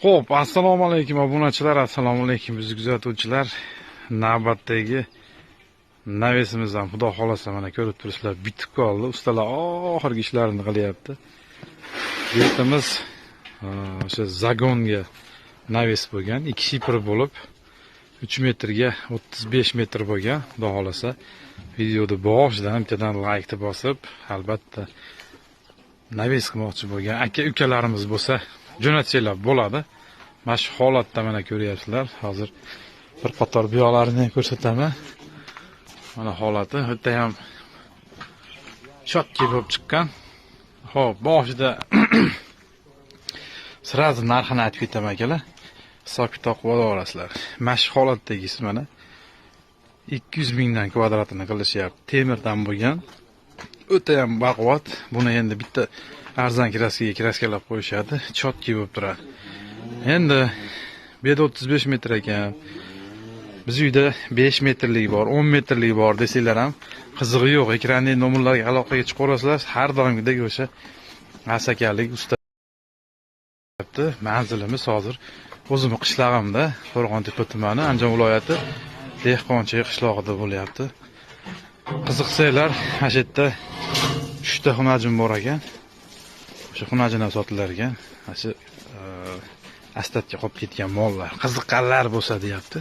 Xo'p, assalomu alaykum obunachilar, assalomu alaykum bizni kuzatuvchilar. Navbatdagi navesimizdan xudo xolasa mana ko'rib turibsizlar, bitib qoldi. Ustalar oxirgi ishlarini qilyapti. Yertimiz o'sha zagonga naves bo'lgan, 2 shifr bo'lib 3 metrga 35 metr bo'lgan. Xudo xolasa videoda boshidan bittadan like bosib, albatta naves qilmoqchi bo'lgan aka-ukalarimiz bo'lsa jo'natsanglar bo'ladi. Mana shu holatda mana ko'ryapsizlar. Hozir bir qator buyoqlarini ko'rsataman. Mana holati o'ta ham chotki bo'lib chiqqan. Xo'p, boshida sразу narxini aytib ketaman akalar. Hisob-kitob qilib olasizlar. Mana shu holatdagisi mana 200 mingdan kvadratini qilishyapti. Temirdan bo'lgan. O'ta ham baquvvat. Buni endi bitta arzon kraskalab qo'yishadi. Chotki bo'lib turadi. Endi bu yerda 35 metr ekan. Biz uyda 5 metrlik bor, 10 metrlik bor desanglar ham qizig'i yo'q. Ekrandagi nomerlarga aloqaga chiqib ko'rasizlar. Har doimgidek o'sha asakalik usta. Manzilimiz hozir o'zimning qishlog'imda, Qo'rg'ontepa tumani, Andijon viloyati Dehqonchilik qishlog'ida bo'lyapti. Qiziqsanglar, mana shu yerda 3 ta xunajim bor ekan. O'sha xunajim ham sotilar ekan. Mana shu astabga qolib ketgan mollar, qiziqqanlar bo'lsa deyapti.